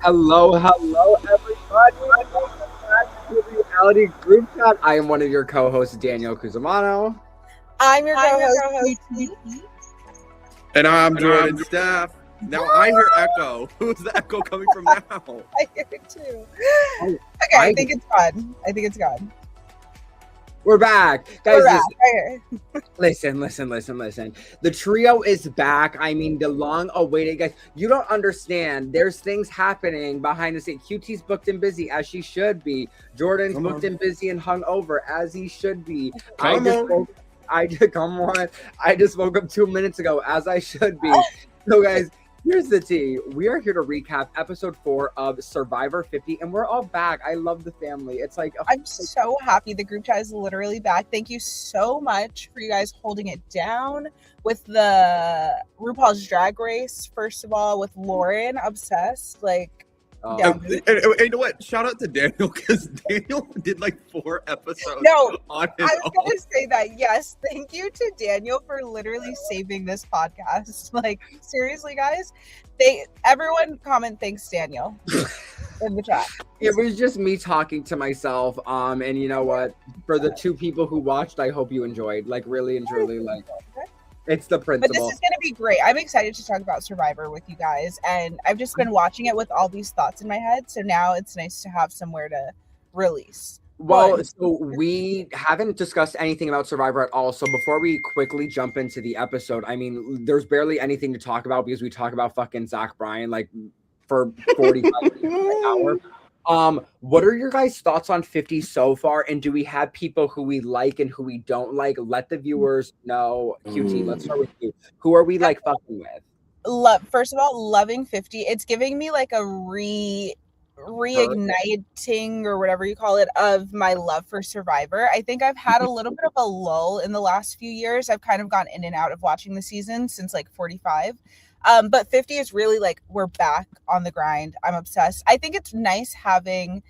Hello, everybody. Welcome back to the Reality Group Chat. I am one of your co-hosts, Daniel Cusimano. I'm your co-host, co-host, and I'm Jordan Staff. Now I hear echo. Who's the echo coming from now? I hear it too. Okay, I think it's gone. We're back. Guys, We're back. Listen. The trio is back. I mean, the long-awaited, guys. You don't understand. There's things happening behind the scenes. QT's booked and busy, as she should be. Jordan's booked and busy and hung over, as he should be. Come on. I just woke up 2 minutes ago, as I should be. So, guys, here's the tea. We are here to recap episode 4 of Survivor 50, and we're all back. I love the family. It's like I'm so happy the group chat is literally back. Thank you so much for you guys holding it down with the RuPaul's Drag Race. First of all, with Lauren, obsessed. And you know what? Shout out to Daniel, because Daniel did like 4 episodes. No, on his I was going to say that. Yes, thank you to Daniel for literally saving this podcast. Like, seriously, guys, everyone comment thanks Daniel in the chat. It was just me talking to myself. And you know what? For the 2 people who watched, I hope you enjoyed. Like, really and truly, like. It's the principle. But this is going to be great. I'm excited to talk about Survivor with you guys. And I've just been watching it with all these thoughts in my head. So now it's nice to have somewhere to release. Well, so we haven't discussed anything about Survivor at all. So before we quickly jump into the episode, I mean, there's barely anything to talk about because we talk about fucking Zach Bryan like for 45 minutes an hour. What are your guys' thoughts on 50 so far? And do we have people who we like and who we don't like? Let the viewers know. QT, let's start with you. Who are we like fucking with? First of all, loving 50. It's giving me like a reigniting or whatever you call it of my love for Survivor. I think I've had a little bit of a lull in the last few years. I've kind of gone in and out of watching the season since like 45. But 50 is really like, we're back on the grind. I'm obsessed. I think it's nice having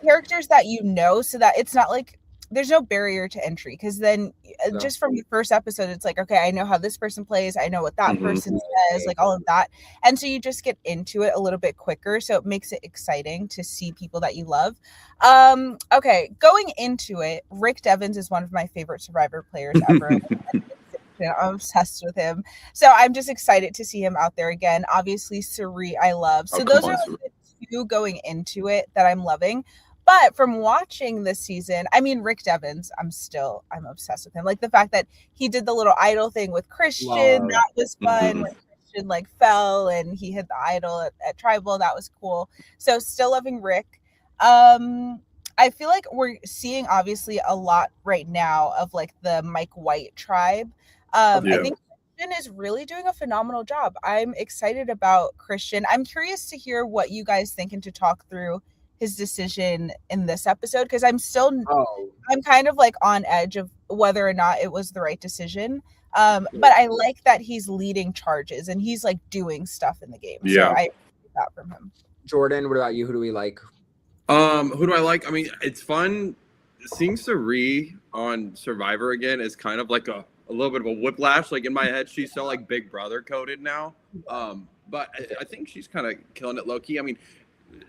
characters that you know, so that it's not like there's no barrier to entry, because then just from the first episode, it's like, okay, I know how this person plays. I know what that person says, like all of that. And so you just get into it a little bit quicker. So it makes it exciting to see people that you love. Okay, going into it, Rick Devens is one of my favorite Survivor players ever. I'm obsessed with him. So I'm just excited to see him out there again. Obviously, Suri, I love. So those are the 2 going into it that I'm loving. But from watching this season, I mean, Rick Devens, I'm obsessed with him. Like the fact that he did the little idol thing with Christian, that was fun. When Christian like fell and he hit the idol at Tribal, that was cool. So still loving Rick. I feel like we're seeing obviously a lot right now of like the Mike White tribe. I think Christian is really doing a phenomenal job. I'm excited about Christian. I'm curious to hear what you guys think and to talk through his decision in this episode, because I'm kind of like on edge of whether or not it was the right decision. But I like that he's leading charges and he's like doing stuff in the game. Yeah. So I like that from him. Jordan, what about you? Who do we like? Who do I like? I mean, it's fun seeing Suri on Survivor again. Is kind of like a little bit of a whiplash. Like in my head, she's so like Big Brother coded now. But I think she's kind of killing it low key. I mean,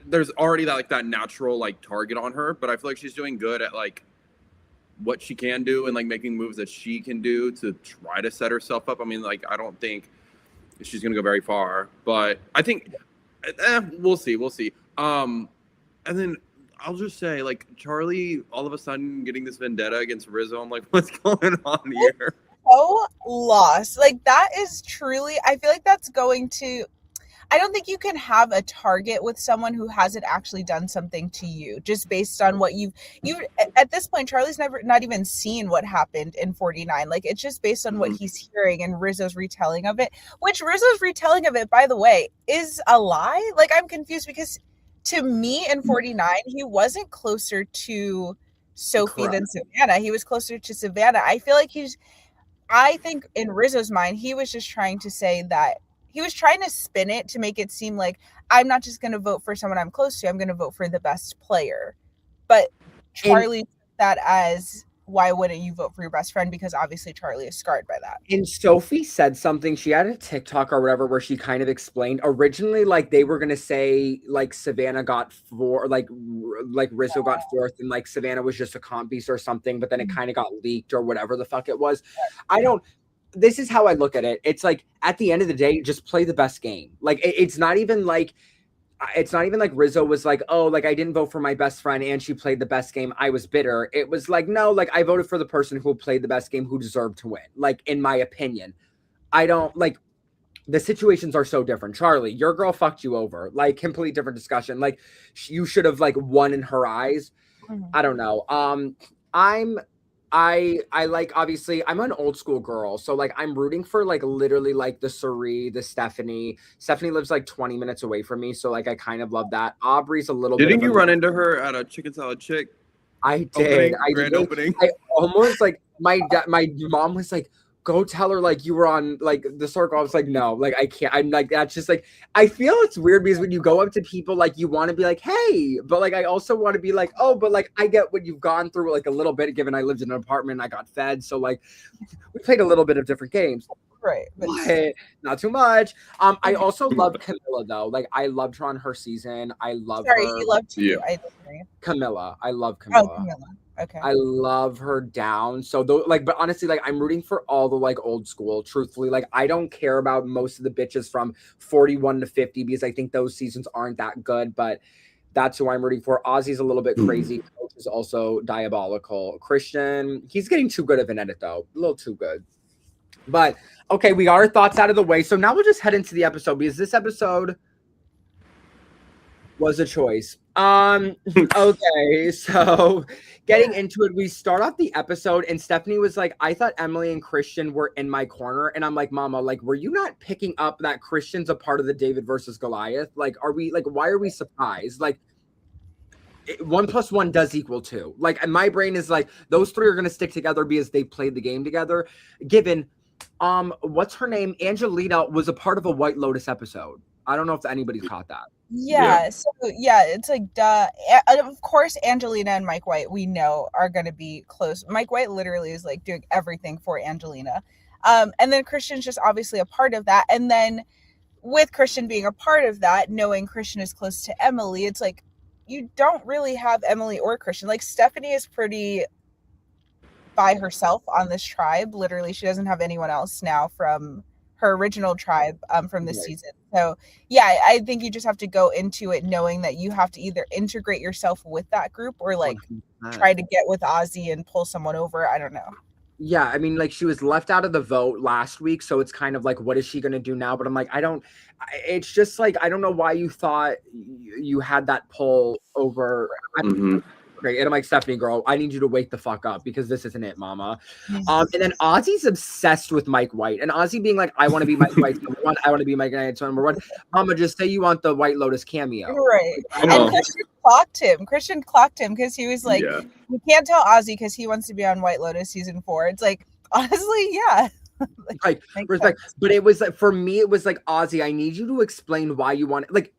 there's already that natural like target on her, but I feel like she's doing good at like what she can do and like making moves that she can do to try to set herself up. I mean, like I don't think she's gonna go very far, but I think we'll see. And then I'll just say, like, Charlie all of a sudden getting this vendetta against Rizzo. I'm like, what's going on here? So lost. Like, that is truly, I feel like that's going to, I don't think you can have a target with someone who hasn't actually done something to you, just based on what you at this point, Charlie's not even seen what happened in 49. Like, it's just based on what he's hearing and Rizzo's retelling of it, which Rizzo's retelling of it, by the way, is a lie. Like, I'm confused because to me in 49, he wasn't closer to Sophie than Savannah. He was closer to Savannah. I feel like I think in Rizzo's mind, he was just trying to say that he was trying to spin it to make it seem like I'm not just going to vote for someone I'm close to. I'm going to vote for the best player. But Charlie took that as why wouldn't you vote for your best friend? Because obviously Charlie is scarred by that. And Sophie said something. She had a TikTok or whatever where she kind of explained originally, like they were gonna say like Savannah got four, like Rizzo got fourth, and like Savannah was just a comp beast or something. But then it kind of got leaked or whatever the fuck it was. I don't. This is how I look at it. It's like at the end of the day, just play the best game. Like it's not even like Rizzo was like, oh, like I didn't vote for my best friend and she played the best game. I was bitter. It was like, no, like I voted for the person who played the best game, who deserved to win. Like, in my opinion, I don't like the situations are so different. Charlie, your girl fucked you over. Like, complete different discussion. Like, you should have like won in her eyes. I don't know. I like, obviously I'm an old school girl, so like I'm rooting for like literally like the Suri, the Stephanie. Stephanie lives like 20 minutes away from me, so like I kind of love that. Aubrey's a little Didn't bit. you run into her at a chicken salad chick? I did. Grand opening. I almost like my mom was like, go tell her like you were on like the circle. I was like, no, like I can't. I'm like, that's just like, I feel it's weird because when you go up to people, like you want to be like, hey, but like I also want to be like, oh, but like I get what you've gone through like a little bit, given I lived in an apartment, I got fed. So like we played a little bit of different games. Right. But not too much. I also love Camilla though. Like I loved her on her season. I love her. You loved you. I disagree. Camilla. I love Camilla. Oh, Camilla. Okay. I love her down. So though, like, but honestly, like, I'm rooting for all the like old school. Truthfully, like, I don't care about most of the bitches from 41 to 50 because I think those seasons aren't that good. But that's who I'm rooting for. Ozzy's a little bit crazy. Coach is also diabolical. Christian, he's getting too good of an edit though, a little too good. But okay, we got our thoughts out of the way. So now we'll just head into the episode because this episode was a choice. Okay, so getting into it, we start off the episode and Stephanie was like, I thought Emily and Christian were in my corner. And I'm like, Mama, like, were you not picking up that Christian's a part of the David versus Goliath? Like, are we like, why are we surprised? Like, 1 + 1 does equal 2. Like, and my brain is like, those three are gonna stick together because they played the game together. Given what's her name? Angelina was a part of a White Lotus episode. I don't know if anybody caught that. Yeah. So yeah, it's like duh. Of course, Angelina and Mike White, we know, are going to be close. Mike White literally is like doing everything for Angelina. And then Christian's just obviously a part of that. And then with Christian being a part of that, knowing Christian is close to Emily, it's like you don't really have Emily or Christian. Like Stephanie is pretty by herself on this tribe. Literally, she doesn't have anyone else now from her original tribe from this season. So yeah, I think you just have to go into it knowing that you have to either integrate yourself with that group or like 100%. Try to get with Ozzy and pull someone over. I don't know. Yeah, I mean, like she was left out of the vote last week, so it's kind of like, what is she going to do now? But I'm like, it's just like, I don't know why you thought you had that pull over. Great. And I'm like, Stephanie, girl, I need you to wake the fuck up because this isn't it, mama. And then Ozzy's obsessed with Mike White. And Ozzy being like, I want to be Mike White's number one. I want to be Mike White's number one. Mama, just say you want the White Lotus cameo. Right. And Christian clocked him because he was like, you can't tell Ozzy because he wants to be on White Lotus season 4. It's like, honestly, yeah. Like respect. But it was like, for me, it was like, Ozzy, I need you to explain why you want it. Like,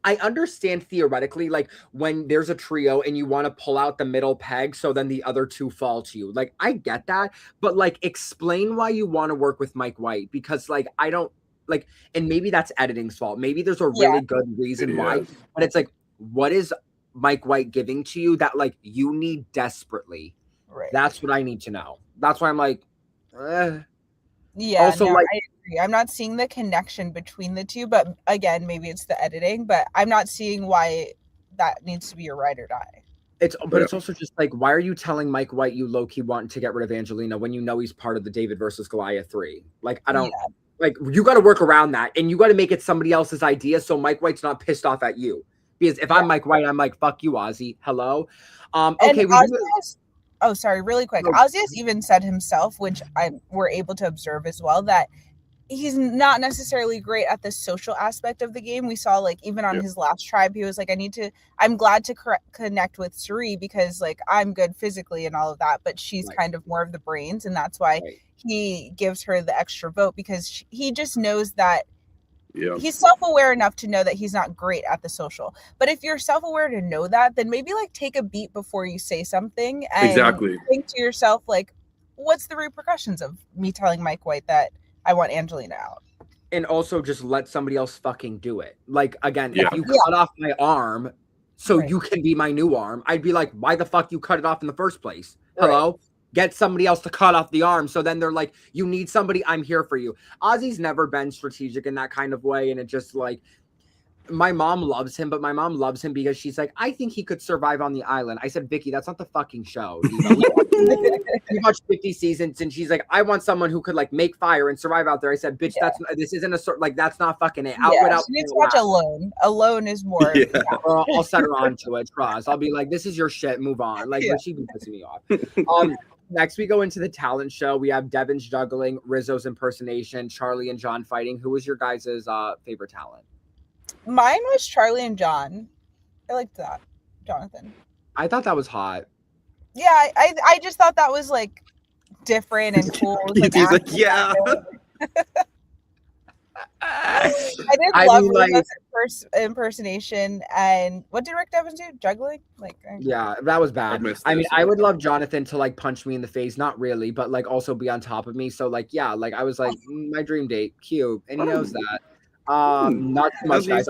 I understand theoretically, like when there's a trio and you want to pull out the middle peg, so then the other two fall to you. Like, I get that, but like, explain why you want to work with Mike White, because like, I don't like, and maybe that's editing's fault. Maybe there's a really good reason why, but it's like, what is Mike White giving to you that like you need desperately? Right. That's what I need to know. That's why I'm like, yeah. Also, no, like, I agree. I'm not seeing the connection between the two, but again, maybe it's the editing, but I'm not seeing why that needs to be your ride or die. It's also just like, why are you telling Mike White you low-key want to get rid of Angelina when you know he's part of the David versus Goliath 3? Like, I don't like, you got to work around that and you got to make it somebody else's idea so Mike White's not pissed off at you. Because if I'm Mike White, I'm like, fuck you, Ozzy. Hello. Okay. Oh, sorry, really quick. Ozzy has even said himself, which we're able to observe as well, that he's not necessarily great at the social aspect of the game. We saw like even on his last tribe, he was like, I'm glad to connect with Suri because like I'm good physically and all of that, but she's kind of more of the brains. And that's why he gives her the extra vote because he just knows that He's self-aware enough to know that he's not great at the social. But if you're self-aware to know that, then maybe like take a beat before you say something and think to yourself, like, what's the repercussions of me telling Mike White that I want Angelina out? And also just let somebody else fucking do it. Like, again, if you cut off my arm so you can be my new arm, I'd be like, why the fuck you cut it off in the first place? Hello? Get somebody else to cut off the arm. So then they're like, you need somebody, I'm here for you. Ozzy's never been strategic in that kind of way. And it just like, my mom loves him, but my mom loves him because she's like, I think he could survive on the island. I said, Vicky, that's not the fucking show. We watched 50 seasons, and she's like, I want someone who could like make fire and survive out there. I said, bitch, this isn't a sort like that's not fucking it. She needs to watch Alone. Alone is more. I'll set her on to it. Trust. I'll be like, this is your shit. Move on. Like, but she'd be pissing me off. Next, we go into the talent show. We have Devin's juggling, Rizzo's impersonation, Charlie and John fighting. Who was your guys' favorite talent? Mine was Charlie and John. I liked that. Jonathan. I thought that was hot. Yeah, I just thought that was like different and cool. Like, he's like, yeah. I did love Rizzo's impersonation. And what did Rick Devens do? Juggling? Like, yeah, that was bad. I mean, I would love Jonathan to like punch me in the face, not really, but like also be on top of me. So like, yeah, like I was like, my dream date, cute, and he knows that. Not too much, guys.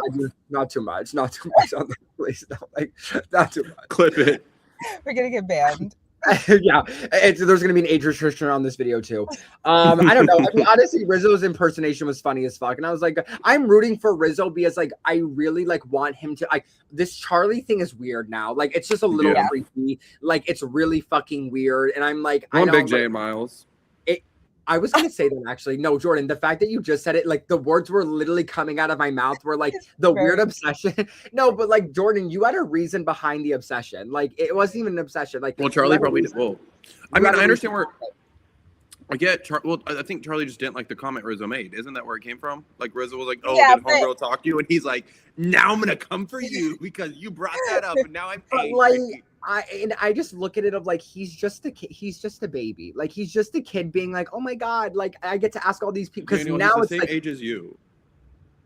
Not too much on the place. Like, not too much. Clip it. We're gonna get banned. Yeah, there's gonna be an age restriction on this video too. I don't know. I mean, honestly, Rizzo's impersonation was funny as fuck, and I was like, I'm rooting for Rizzo because like I really like want him to. Like, this Charlie thing is weird now. Like, it's just a little creepy. Like, it's really fucking weird, and I'm like, I'm Big J Miles. I was going to say that actually. No, Jordan, the fact that you just said it, like the words were literally coming out of my mouth were like the weird obsession. No, but like Jordan, you had a reason behind the obsession. Like it wasn't even an obsession. Like, well, Charlie probably did. Well, I mean, I understand where I get. Well, I think Charlie just didn't like the comment Rizzo made. Isn't that where it came from? Like Rizzo was like, "Oh, did homegirl talk to you?" And he's like, "Now I'm gonna come for you because you brought that up, and now I'm paying." Like, I just look at it of like he's just a kid, he's just a baby, like he's just a kid being like, oh my god, like I get to ask all these people because now he's it's the same like age as you.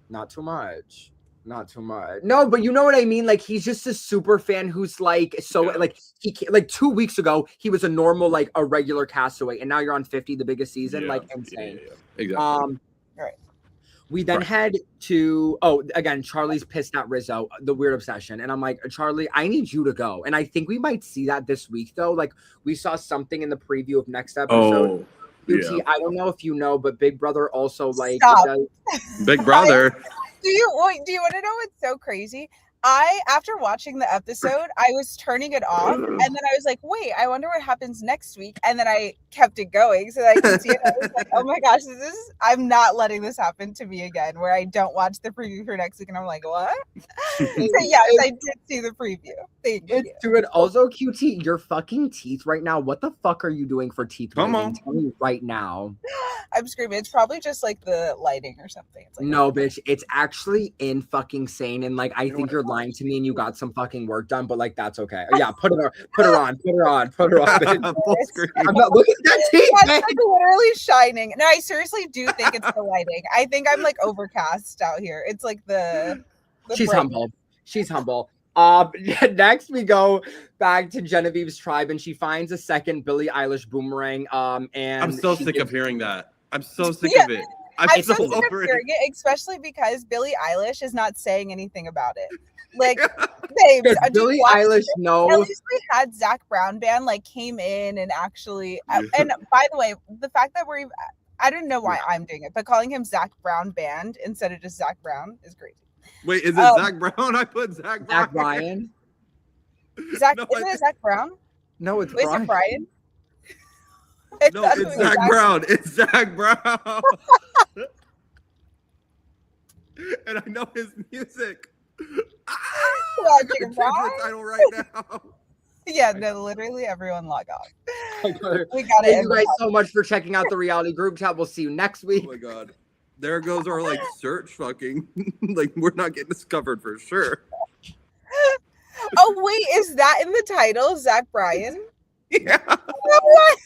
Not too much. No, but you know what I mean. Like he's just a super fan who's like like he like 2 weeks ago he was a normal like a regular castaway, and now you're on 50, the biggest season, like insane. Exactly. Right. We then head to, again, Charlie's pissed at Rizzo, the weird obsession. And I'm like, Charlie, I need you to go. And I think we might see that this week, though. Like, we saw something in the preview of next episode. I don't know if you know, but Big Brother also, like, Big Brother. Do you want to know what's so crazy? After watching the episode, I was turning it off, and then I was like, wait, I wonder what happens next week. And then I kept it going so that I could see it. I was like, oh my gosh, I'm not letting this happen to me again, where I don't watch the preview for next week, and I'm like, what? So yes, I did see the preview. Thank you. Dude, also, QT, your fucking teeth right now, what the fuck are you doing for teeth whitening? Tell me right now. I'm screaming. It's probably just like the lighting or something. It's like, no, bitch, it's actually in fucking sane, and like I think you're lying to me and you got some fucking work done, but like that's okay. Yeah, put her on. Full screen. I'm not looking at that teeth. That's like literally shining. No, I seriously do think it's the lighting. I think I'm like overcast out here. It's like the She's humble. Next we go back to Genevieve's tribe, and she finds a second Billie Eilish boomerang. And I'm so sick of hearing that. I'm so sick of it. I'm so sick of hearing it, especially because Billie Eilish is not saying anything about it. Like, babes, Billie Eilish, no. At least we had Zach Brown Band like came in and actually. And by the way, the fact that I don't know why I'm doing it, but calling him Zach Brown Band instead of just Zach Brown is crazy. Wait, is it Zach Brown? I put Zach Bryan. Isn't it Zach Brown? No, it's Brian. Brian. Is it Brian? No, it's Zach Brown. It's Zach Brown. And I know his music. I can change the title right now. Yeah, no, literally everyone log off. We got it. Thank you guys so much for checking out the reality group chat. We'll see you next week. Oh my god. There goes our like search fucking like we're not getting discovered for sure. Oh wait, is that in the title? Zach Bryan? Yeah. What?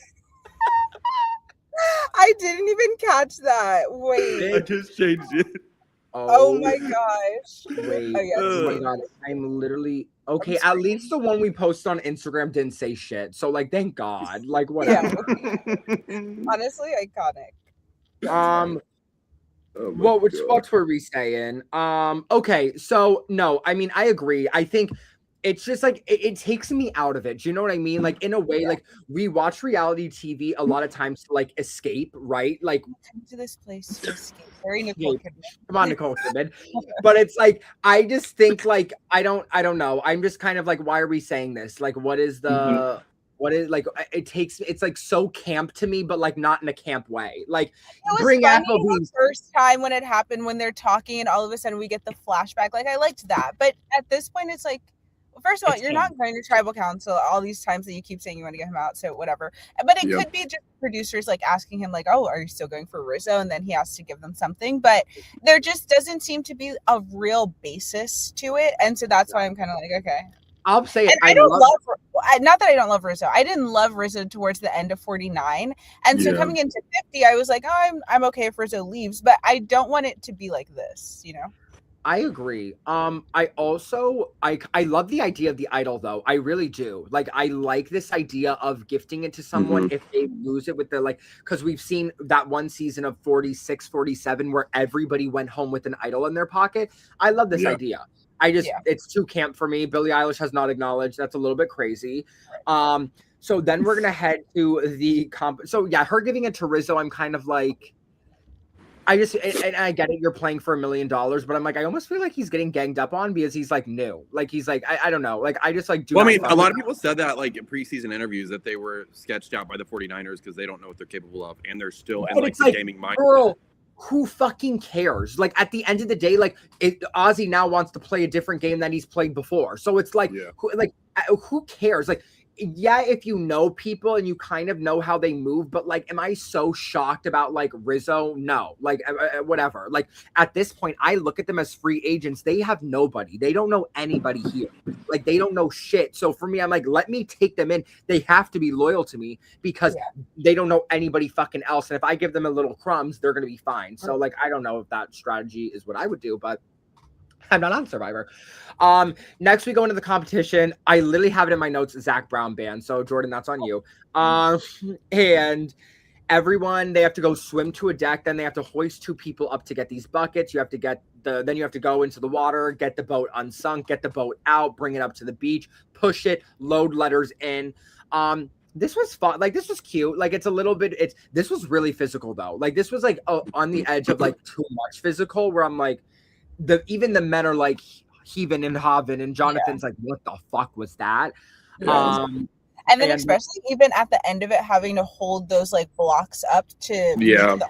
I didn't even catch that. Wait. I just changed it. Oh my gosh. Wait, Oh, yeah. oh my god, I'm literally okay. At least the one we posted on Instagram didn't say shit. So like, thank God. Like, whatever. Honestly, iconic. Oh my What were we saying? Okay, so no, I mean, I agree. I think it's just like it takes me out of it. Do you know what I mean? Like in a way, like we watch reality TV a lot of times to like escape, right? Like Come to this place to escape. Very Nicole Kidman. come on, Nicole Kidman. But it's like I just think like I don't know. I'm just kind of like, why are we saying this? Like, what is the what is like it's like so camp to me, but like not in a camp way. Like It was bring funny the Applebee's. first time when it happened, when they're talking and all of a sudden we get the flashback. Like I liked that. But at this point it's like, well, first of all, It's you're camp. not going to tribal council all these times that you keep saying you want to get him out, so whatever. But it could be just producers like asking him like, oh, are you still going for Rizzo? And then he has to give them something. But there just doesn't seem to be a real basis to it. And so that's why I'm kind of like, okay. I'll say And I don't love not that I don't love Rizzo. I didn't love Rizzo towards the end of 49. And so coming into 50, I was like, oh, I'm okay if Rizzo leaves, but I don't want it to be like this, you know? I agree. I also I love the idea of the idol though. I really do. Like I like this idea of gifting it to someone if they lose it with the like, because we've seen that one season of 46, 47 where everybody went home with an idol in their pocket. I love this idea. I just it's too camp for me. Billie Eilish has not acknowledged. That's a little bit crazy. So then we're gonna head to the so yeah, her giving it to Rizzo, I'm kind of like, I just and I get it, you're playing for $1 million, but I'm like, I almost feel like he's getting ganged up on because he's like new. Like he's like, I don't know. Like I just like do. Well, I mean, a lot of people said that like in preseason interviews that they were sketched out by the 49ers because they don't know what they're capable of and they're still in like the gaming mindset. Girl, who fucking cares? Like at the end of the day, like Ozzy now wants to play a different game than he's played before. So it's like, who cares? Like, yeah, if you know people and you kind of know how they move, but like, am I so shocked about like Rizzo? No, like whatever. Like at this point, I look at them as free agents. They have nobody. They don't know anybody here. Like they don't know shit. So for me, I'm like, let me take them in. They have to be loyal to me because they don't know anybody fucking else. And if I give them a little crumbs, they're going to be fine. So like, I don't know if that strategy is what I would do, but I'm not on Survivor. Next we go into the competition. I literally have it in my notes, Zach Brown band. So Jordan, that's on you. And everyone, they have to go swim to a deck. Then they have to hoist 2 people up to get these buckets. You have to get then you have to go into the water, get the boat unsunk, get the boat out, bring it up to the beach, push it, load letters in. This was fun. Like this was cute. Like it's a little bit. This was really physical though. Like this was like on the edge of like too much physical. Where I'm like, even the men are like heaving and having, and Jonathan's like, what the fuck was that? And then especially even at the end of it, having to hold those like blocks up to the arms,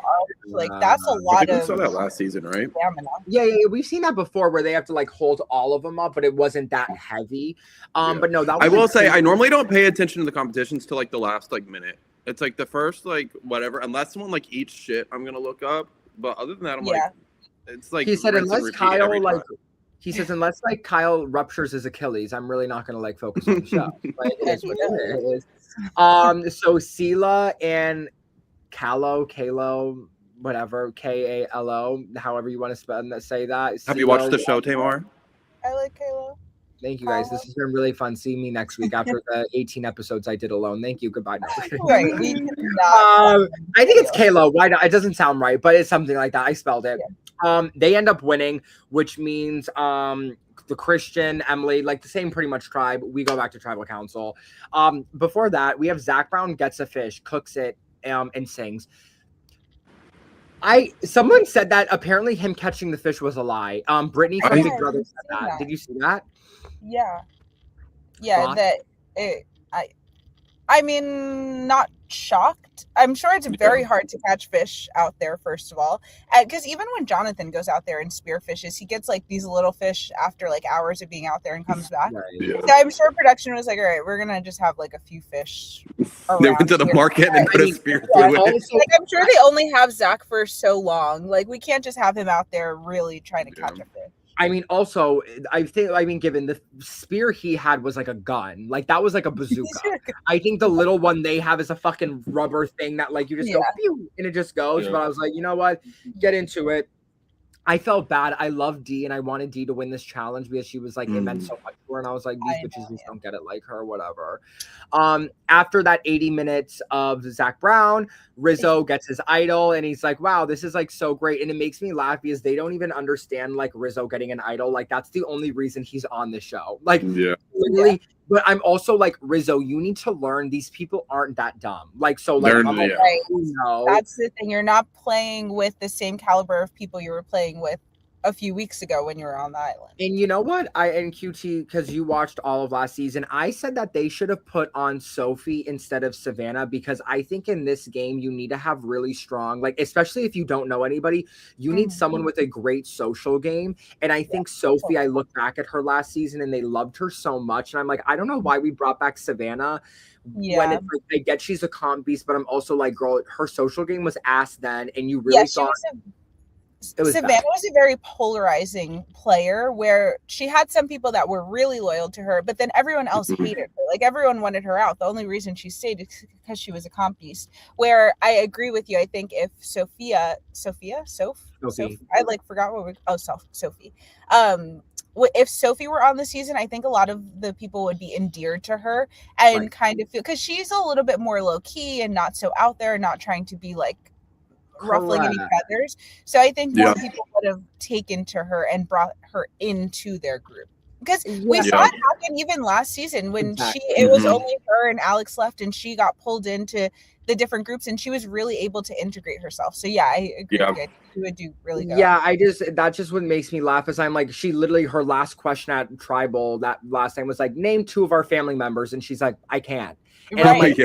like that's a lot of. We saw that last season, right? Stamina. Yeah, we've seen that before where they have to like hold all of them up, but it wasn't that heavy. But no, that was I will say I normally don't pay attention to the competitions till like the last like minute. It's like the first like whatever, unless someone like eats shit, I'm gonna look up. But other than that, I'm like, it's like he said unless Kyle like. He says, unless like Kyle ruptures his Achilles, I'm really not gonna like focus on the show. Like, it is what it is. So Sela and Kalo, whatever, Kalo, however you want to say that. Have you watched the show, Tamar? I like Kalo. Thank you guys. This has been really fun. See me next week after the 18 episodes I did alone. Thank you. Goodbye. Right. I think it's Kalo. Why not? It doesn't sound right, but it's something like that. I spelled it. They end up winning, which means the Christian, Emily, like the same pretty much tribe. We go back to tribal council. Before that, we have Zach Brown gets a fish, cooks it, and sings. Someone said that apparently him catching the fish was a lie. Brittany from Big Brother said that. Did you see that? Yeah. I mean, not shocked. I'm sure it's very hard to catch fish out there, first of all. Because even when Jonathan goes out there and spearfishes, he gets like these little fish after like hours of being out there and comes back. So I'm sure production was like, all right, we're going to just have like a few fish around. They went to the market and put a spear through it. Like, I'm sure they only have Zach for so long. Like, we can't just have him out there really trying to catch a fish. I mean, also, given the spear he had was like a gun. Like, that was like a bazooka. I think the little one they have is a fucking rubber thing that, like, you just go, pew, and it just goes. But I was like, you know what? Get into it. I felt bad. I love D, and I wanted D to win this challenge because she was like, it meant so much to her, and I was like, these bitches just don't get it like her, whatever. After that 80 minutes of Zach Brown, Rizzo gets his idol, and he's like, wow, this is like so great, and it makes me laugh because they don't even understand like Rizzo getting an idol. Like that's the only reason he's on the show. Like literally. Yeah. But I'm also like, Rizzo, you need to learn these people aren't that dumb. Like, so like, right. That's the thing. You're not playing with the same caliber of people you were playing with a few weeks ago when you were on the island. And you know what? And QT, because you watched all of last season, I said that they should have put on Sophie instead of Savannah, because I think in this game you need to have really strong, like, especially if you don't know anybody, you need someone with a great social game. And I think Sophie, I look back at her last season and they loved her so much. And I'm like, I don't know why we brought back Savannah. When it's like, I get she's a comp beast, but I'm also like, girl, her social game was ass then. And you really thought... Savannah was a very polarizing player where she had some people that were really loyal to her, but then everyone else hated her. Like everyone wanted her out. The only reason she stayed is because she was a comp beast. Where I agree with you. I think if Sophie. I like forgot what Sophie. If Sophie were on the season, I think a lot of the people would be endeared to her and kind of feel, because she's a little bit more low key and not so out there, not trying to be like ruffling any feathers. So I think more people would have taken to her and brought her into their group, because we saw it happen even last season when it was only her and Alex left and she got pulled into the different groups and she was really able to integrate herself. So I agree with you. She would do really good. Yeah, that's just what makes me laugh, is I'm like, she literally, her last question at Tribal that last time was like, name 2 of our family members, and she's like, I can't. And I'm like,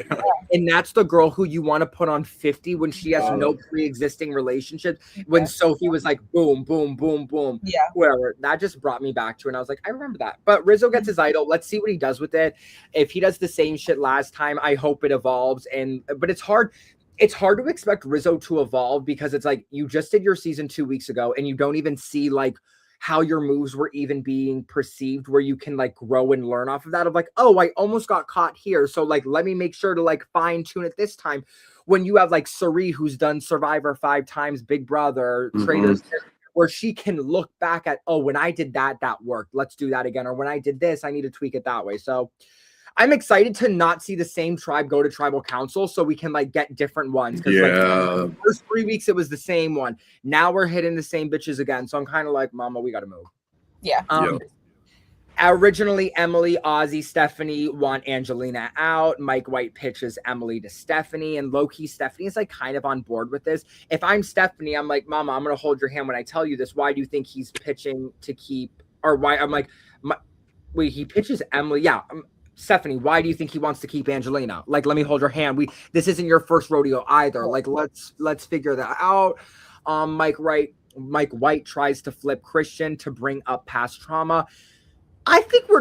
and that's the girl who you want to put on 50 when she has no pre-existing relationship. When Sophie was like, boom, boom, boom, boom, whatever. That just brought me back to her, and I was like, I remember that. But Rizzo gets his idol. Let's see what he does with it. If he does the same shit last time, I hope it evolves. But it's hard. It's hard to expect Rizzo to evolve, because it's like, you just did your season 2 weeks ago, and you don't even see like how your moves were even being perceived, where you can like grow and learn off of that, of like, oh, I almost got caught here, so like let me make sure to like fine tune it this time. When you have like Sari, who's done Survivor 5 times, Big Brother, Traders, where she can look back at, oh, when I did that worked, let's do that again, or when I did this, I need to tweak it that way. So I'm excited to not see the same tribe go to tribal council, so we can like get different ones. Because like the first 3 weeks it was the same one. Now we're hitting the same bitches again. So I'm kind of like, mama, we got to move. Yeah. Originally, Emily, Ozzy, Stephanie want Angelina out. Mike White pitches Emily to Stephanie, and low-key Stephanie is like kind of on board with this. If I'm Stephanie, I'm like, mama, I'm going to hold your hand when I tell you this. Why do you think he's pitching to keep, or why? I'm like, wait, he pitches Emily. Yeah. Stephanie, why do you think he wants to keep Angelina? Like, let me hold your hand. This isn't your first rodeo either. Like, let's figure that out. Mike White tries to flip Christian to bring up past trauma. I think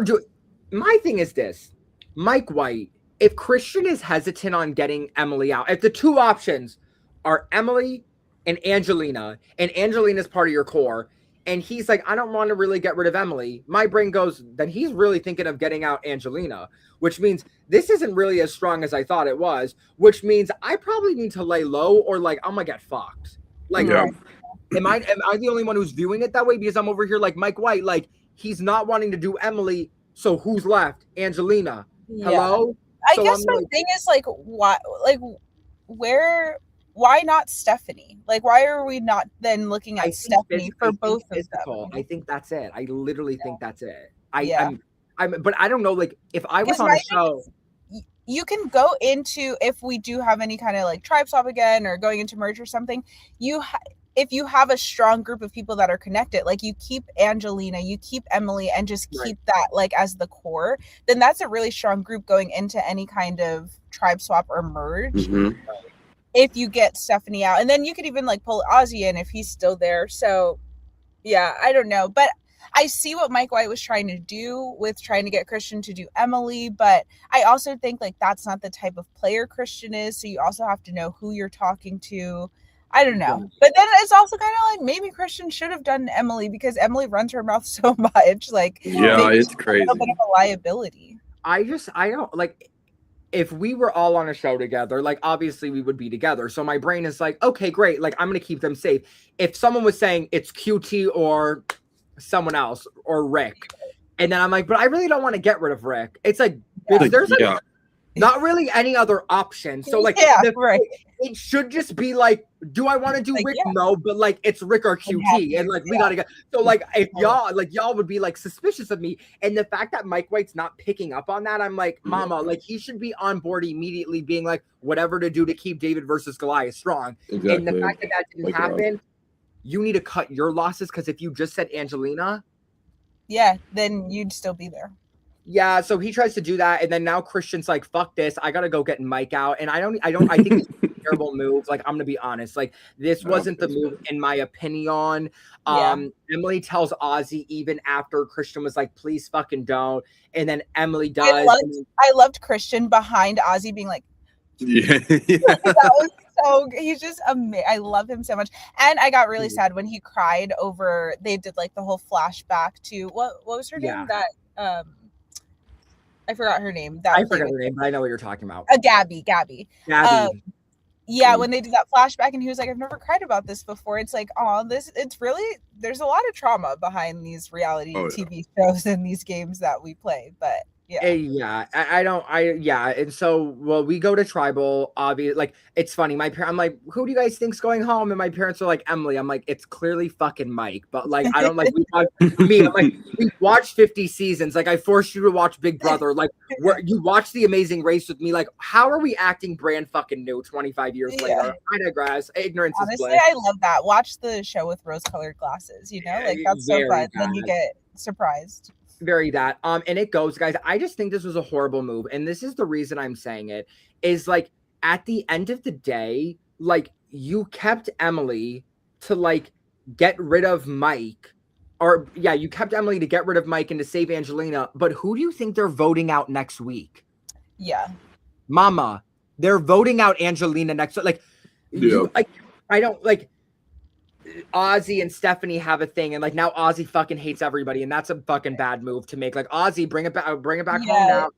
my thing is this. Mike White, if Christian is hesitant on getting Emily out, if the 2 options are Emily and Angelina's part of your core, and he's like, I don't want to really get rid of Emily, my brain goes, then he's really thinking of getting out Angelina, which means this isn't really as strong as I thought it was, which means I probably need to lay low, or like, I'm going to get fucked. Like, am I the only one who's viewing it that way? Because I'm over here like Mike White, like, he's not wanting to do Emily, so who's left? Angelina. Hello? I guess my thing is like, why not Stephanie? Like, why are we not then looking at Stephanie for both of them? I think that's it. I literally think that's it. But I don't know. Like, if I was on a show, you can go into, if we do have any kind of like tribe swap again or going into merge or something, if you have a strong group of people that are connected, like you keep Angelina, you keep Emily, and just keep that like as the core, then that's a really strong group going into any kind of tribe swap or merge. If you get Stephanie out, and then you could even like pull Ozzy in if he's still there. So yeah, I don't know, but I see what Mike White was trying to do with trying to get Christian to do Emily, but I also think like that's not the type of player Christian is. So you also have to know who you're talking to. I don't know. But then it's also kind of like maybe Christian should have done Emily, because Emily runs her mouth so much. Like, it's crazy. A bit of a liability. I don't like, if we were all on a show together, like obviously we would be together. So my brain is like, okay, great. Like I'm going to keep them safe. If someone was saying it's QT or someone else or Rick, and then I'm like, but I really don't want to get rid of Rick. It's like, bitch, there's like not really any other option. So like, it should just be like, do I want to do Rick? No, but like it's Rick or QT, and like we gotta go. So like if y'all would be like suspicious of me, and the fact that Mike White's not picking up on that, I'm like, Mama, like he should be on board immediately, being like, whatever to do to keep David versus Goliath strong. Exactly. And the fact that that didn't happen, you need to cut your losses, because if you just said Angelina, then you'd still be there. Yeah, so he tries to do that, and then now Christian's like, "Fuck this! I gotta go get Mike out." And I think it's a terrible move. Like, I'm gonna be honest. Like, this wasn't the move, in my opinion. Emily tells Ozzy even after Christian was like, "Please fucking don't," and then Emily does. I loved Christian behind Ozzy being like, that was so. He's just amazing. I love him so much, and I got really sad when he cried over. They did like the whole flashback to what was her name? That I forgot her name. I forgot her name, but I know what you're talking about. Gabby. When they did that flashback, and he was like, "I've never cried about this before." It's like, it's really, there's a lot of trauma behind these reality TV shows and these games that we play. But and so we go to tribal. Obviously, like it's funny. I'm like, who do you guys think's going home? And my parents are like, Emily. I'm like, it's clearly fucking Mike. But like, I don't like me. I'm like, we watched 50 seasons. Like, I forced you to watch Big Brother. Like, you watched The Amazing Race with me. Like, how are we acting brand fucking new 25 years later? I digress. Ignorance is bliss. Honestly, I love that. Watch the show with rose-colored glasses. You know, like that's so fun. Then you get surprised. Very that. And it goes, guys. I just think this was a horrible move. And this is the reason I'm saying it, is like at the end of the day, like you kept Emily to like get rid of Mike. You kept Emily to get rid of Mike and to save Angelina. But who do you think they're voting out next week? Yeah. Mama, they're voting out Angelina next week. Like, I don't like Ozzy and Stephanie have a thing, and like now Ozzy fucking hates everybody, and that's a fucking bad move to make. Like, Ozzy, bring it back home now.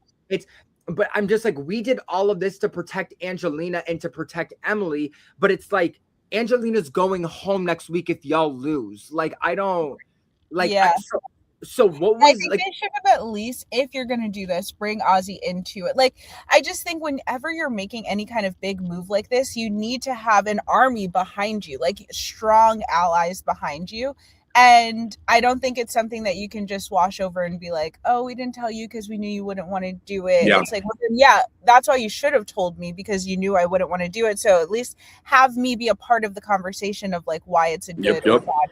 But I'm just like, we did all of this to protect Angelina and to protect Emily, but it's like Angelina's going home next week if y'all lose. Like, I don't like. So what was I think they should have at least, if you're gonna do this, bring Ozzy into it. Like, I just think whenever you're making any kind of big move like this, you need to have an army behind you, like strong allies behind you. And I don't think it's something that you can just wash over and be like, "Oh, we didn't tell you because we knew you wouldn't want to do it." It's like, that's why you should have told me, because you knew I wouldn't want to do it. So at least have me be a part of the conversation of like why it's a good or bad.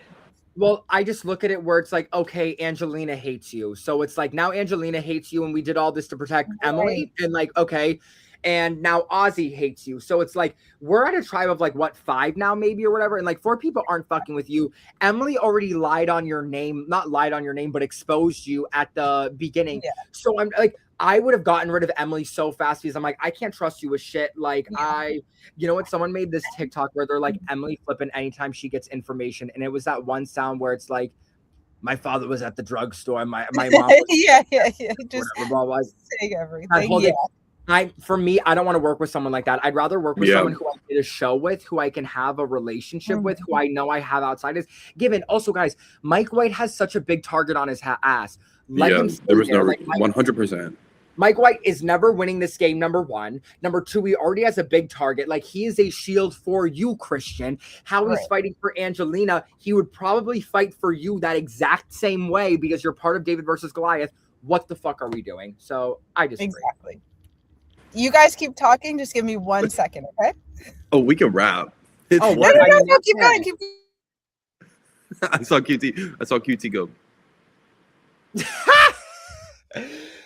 Well, I just look at it where it's like, okay, Angelina hates you. So it's like, now Angelina hates you, and we did all this to protect Emily. And like, okay. And now Ozzy hates you. So it's like, we're at a tribe of like, what, 5 now maybe or whatever. And like 4 people aren't fucking with you. Emily already lied on your name, not lied on your name, but exposed you at the beginning. Yeah. So I'm like, I would have gotten rid of Emily so fast, because I'm like, I can't trust you with shit. Like you know what? Someone made this TikTok where they're like, Emily flipping anytime she gets information. And it was that one sound where it's like, my father was at the drugstore. My mom was just saying everything. For me, I don't want to work with someone like that. I'd rather work with someone who I did a show with, who I can have a relationship with, who I know I have outside is given. Also, guys, Mike White has such a big target on his ass. Let him there was no 100%. Mike White is never winning this game, number 1. Number 2, he already has a big target. Like, he is a shield for you, Christian. How he's fighting for Angelina, he would probably fight for you that exact same way, because you're part of David versus Goliath. What the fuck are we doing? So I just exactly. You guys keep talking. Just give me 1 second, okay? Oh, we can rap. No, keep going. I saw QT go.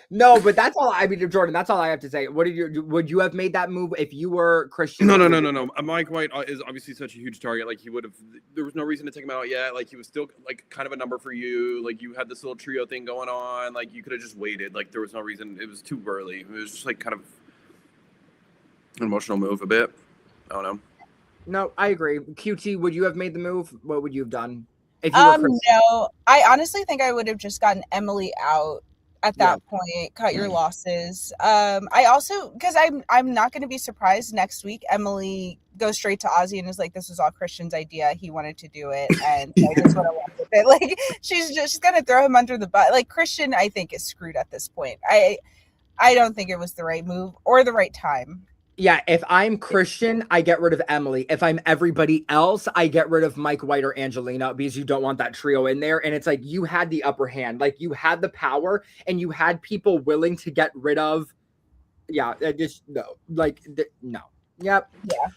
No, but that's all. I mean, Jordan, that's all I have to say. Would you have made that move if you were Christian? No. Mike White is obviously such a huge target. Like, he would have. There was no reason to take him out yet. Like, he was still like kind of a number for you. Like, you had this little trio thing going on. Like, you could have just waited. Like, there was no reason. It was too early. It was just like kind of an emotional move a bit. I don't know. No, I agree. QT, would you have made the move? What would you have done? If you were no, I honestly think I would have just gotten Emily out at that point. Cut your losses. I also, because I'm not going to be surprised next week Emily goes straight to Ozzy and is like, this was all Christian's idea, he wanted to do it, and I just want to work with it. Like, she's gonna throw him under the bus. Like, Christian, I think, is screwed at this point. I don't think it was the right move or the right time. Yeah, if I'm Christian, I get rid of Emily. If I'm everybody else, I get rid of Mike White or Angelina, because you don't want that trio in there. And it's like, you had the upper hand. Like, you had the power and you had people willing to get rid of. Yeah, just no. Like, no. Yep. Yeah.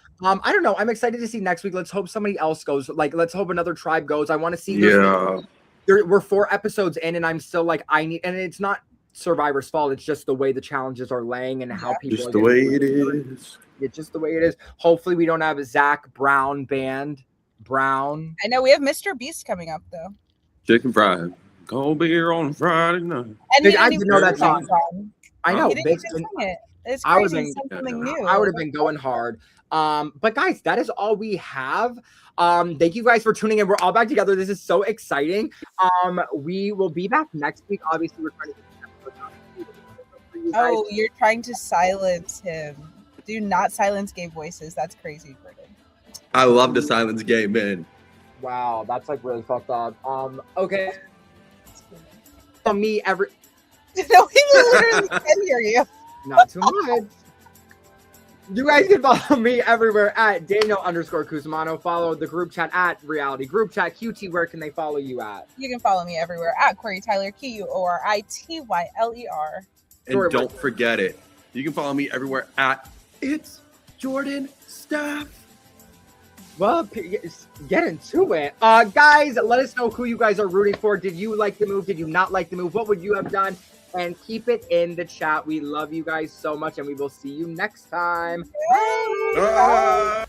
I don't know. I'm excited to see next week. Let's hope somebody else goes. Like, let's hope another tribe goes. I want to see. Yeah. We're 4 episodes in, and I'm still like, I need. And it's not Survivor's fault. It's just the way the challenges are laying and how people. Just the way it is. It's just the way it is. Hopefully, we don't have a Zach Brown band. Brown. I know we have Mr. Beast coming up though. Chicken fried. Cold beer on Friday night. And Dude, I didn't know that song. I know. He didn't even sing it. It's I would crazy. have Something new. I would have been going hard. But guys, that is all we have. Thank you guys for tuning in. We're all back together. This is so exciting. We will be back next week. Obviously, we're trying to get this episode out. Oh, you're trying to silence him. Do not silence gay voices. That's crazy, Britton. I love to silence gay men. Wow, that's like really fucked up. Okay. For me, No, he literally can hear you. Not too much. You guys can follow me everywhere at Daniel_Cusimano. Follow the group chat at Reality Group Chat. QT, where can they follow you at? You can follow me everywhere at Corey Tyler, KUORITYLER. And don't forget it. You can follow me everywhere at It's Jordan Staff. Well, get into it. Guys, let us know who you guys are rooting for. Did you like the move? Did you not like the move? What would you have done? And keep it in the chat. We love you guys so much, and we will see you next time. Bye.